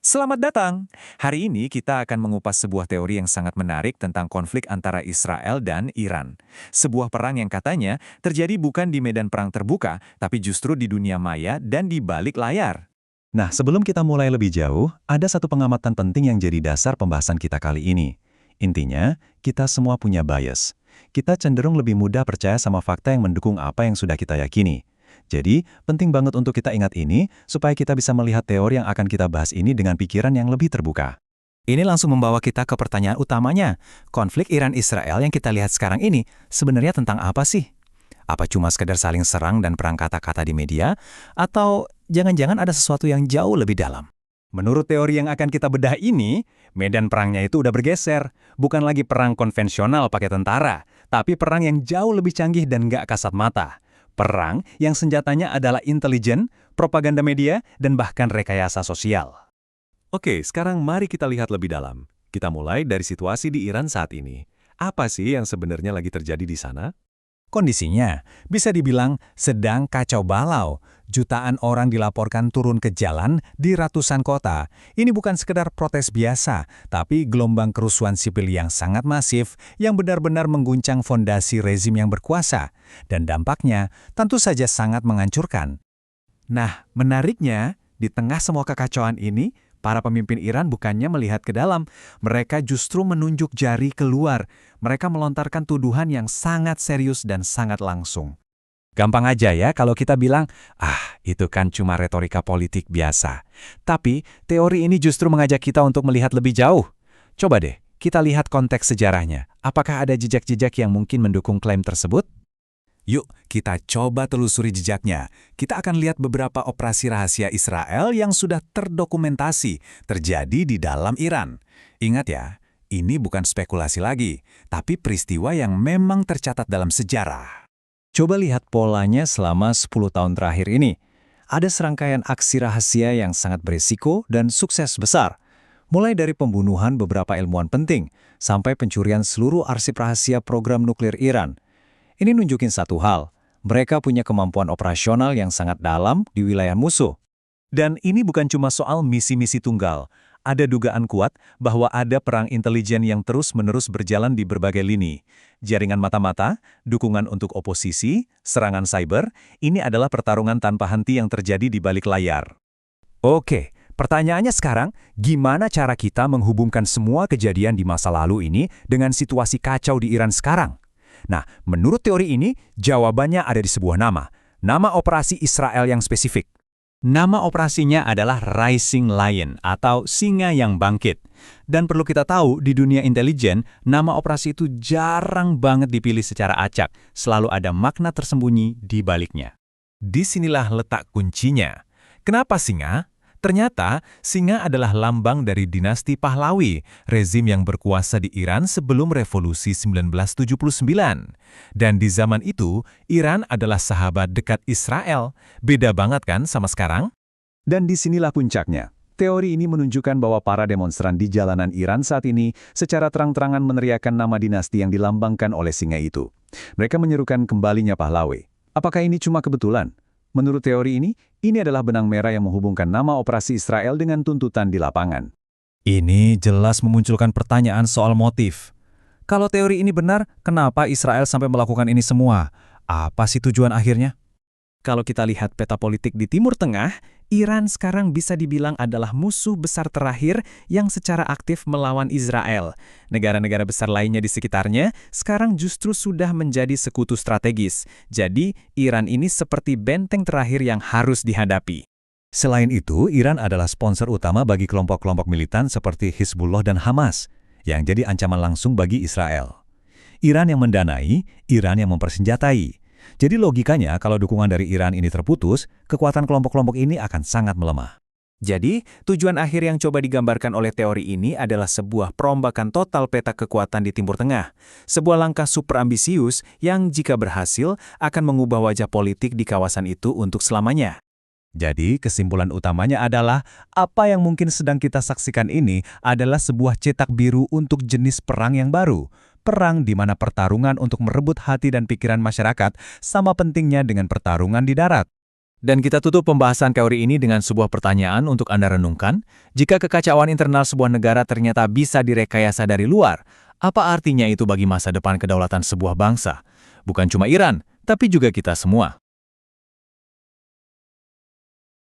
Selamat datang! Hari ini kita akan mengupas sebuah teori yang sangat menarik tentang konflik antara Israel dan Iran. Sebuah perang yang katanya terjadi bukan di medan perang terbuka, tapi justru di dunia maya dan di balik layar. Nah, sebelum kita mulai lebih jauh, ada satu pengamatan penting yang jadi dasar pembahasan kita kali ini. Intinya, kita semua punya bias. Kita cenderung lebih mudah percaya sama fakta yang mendukung apa yang sudah kita yakini. Jadi, penting banget untuk kita ingat ini, supaya kita bisa melihat teori yang akan kita bahas ini dengan pikiran yang lebih terbuka. Ini langsung membawa kita ke pertanyaan utamanya. Konflik Iran-Israel yang kita lihat sekarang ini sebenarnya tentang apa sih? Apa cuma sekedar saling serang dan perang kata-kata di media? Atau jangan-jangan ada sesuatu yang jauh lebih dalam? Menurut teori yang akan kita bedah ini, medan perangnya itu udah bergeser. Bukan lagi perang konvensional pakai tentara, tapi perang yang jauh lebih canggih dan nggak kasat mata. Perang yang senjatanya adalah intelijen, propaganda media, dan bahkan rekayasa sosial. Oke, sekarang mari kita lihat lebih dalam. Kita mulai dari situasi di Iran saat ini. Apa sih yang sebenarnya lagi terjadi di sana? Kondisinya bisa dibilang sedang kacau balau. Jutaan orang dilaporkan turun ke jalan di ratusan kota. Ini bukan sekedar protes biasa, tapi gelombang kerusuhan sipil yang sangat masif yang benar-benar mengguncang fondasi rezim yang berkuasa. Dan dampaknya tentu saja sangat menghancurkan. Nah, menariknya, di tengah semua kekacauan ini, para pemimpin Iran bukannya melihat ke dalam, mereka justru menunjuk jari keluar. Mereka melontarkan tuduhan yang sangat serius dan sangat langsung. Gampang aja ya kalau kita bilang, itu kan cuma retorika politik biasa. Tapi, teori ini justru mengajak kita untuk melihat lebih jauh. Coba deh, kita lihat konteks sejarahnya. Apakah ada jejak-jejak yang mungkin mendukung klaim tersebut? Yuk, kita coba telusuri jejaknya. Kita akan lihat beberapa operasi rahasia Israel yang sudah terdokumentasi terjadi di dalam Iran. Ingat ya, ini bukan spekulasi lagi, tapi peristiwa yang memang tercatat dalam sejarah. Coba lihat polanya selama 10 tahun terakhir ini. Ada serangkaian aksi rahasia yang sangat berisiko dan sukses besar. Mulai dari pembunuhan beberapa ilmuwan penting, sampai pencurian seluruh arsip rahasia program nuklir Iran. Ini nunjukin satu hal, mereka punya kemampuan operasional yang sangat dalam di wilayah musuh. Dan ini bukan cuma soal misi-misi tunggal. Ada dugaan kuat bahwa ada perang intelijen yang terus-menerus berjalan di berbagai lini. Jaringan mata-mata, dukungan untuk oposisi, serangan cyber, ini adalah pertarungan tanpa henti yang terjadi di balik layar. Oke, pertanyaannya sekarang, gimana cara kita menghubungkan semua kejadian di masa lalu ini dengan situasi kacau di Iran sekarang? Nah, menurut teori ini, jawabannya ada di sebuah nama. Nama operasi Israel yang spesifik. Nama operasinya adalah Rising Lion atau Singa yang Bangkit. Dan perlu kita tahu, di dunia intelijen, nama operasi itu jarang banget dipilih secara acak. Selalu ada makna tersembunyi di baliknya. Disinilah letak kuncinya. Kenapa singa? Ternyata, singa adalah lambang dari dinasti Pahlawi, rezim yang berkuasa di Iran sebelum Revolusi 1979. Dan di zaman itu, Iran adalah sahabat dekat Israel. Beda banget kan sama sekarang? Dan disinilah puncaknya. Teori ini menunjukkan bahwa para demonstran di jalanan Iran saat ini secara terang-terangan meneriakan nama dinasti yang dilambangkan oleh singa itu. Mereka menyerukan kembalinya Pahlawi. Apakah ini cuma kebetulan? Menurut teori ini adalah benang merah yang menghubungkan nama operasi Israel dengan tuntutan di lapangan. Ini jelas memunculkan pertanyaan soal motif. Kalau teori ini benar, kenapa Israel sampai melakukan ini semua? Apa sih tujuan akhirnya? Kalau kita lihat peta politik di Timur Tengah, Iran sekarang bisa dibilang adalah musuh besar terakhir yang secara aktif melawan Israel. Negara-negara besar lainnya di sekitarnya sekarang justru sudah menjadi sekutu strategis. Jadi, Iran ini seperti benteng terakhir yang harus dihadapi. Selain itu, Iran adalah sponsor utama bagi kelompok-kelompok militan seperti Hizbullah dan Hamas, yang jadi ancaman langsung bagi Israel. Iran yang mendanai, Iran yang mempersenjatai. Jadi logikanya kalau dukungan dari Iran ini terputus, kekuatan kelompok-kelompok ini akan sangat melemah. Jadi, tujuan akhir yang coba digambarkan oleh teori ini adalah sebuah perombakan total peta kekuatan di Timur Tengah. Sebuah langkah super ambisius yang jika berhasil akan mengubah wajah politik di kawasan itu untuk selamanya. Jadi, kesimpulan utamanya adalah apa yang mungkin sedang kita saksikan ini adalah sebuah cetak biru untuk jenis perang yang baru. Perang di mana pertarungan untuk merebut hati dan pikiran masyarakat sama pentingnya dengan pertarungan di darat. Dan kita tutup pembahasan teori ini dengan sebuah pertanyaan untuk Anda renungkan. Jika kekacauan internal sebuah negara ternyata bisa direkayasa dari luar, apa artinya itu bagi masa depan kedaulatan sebuah bangsa? Bukan cuma Iran, tapi juga kita semua.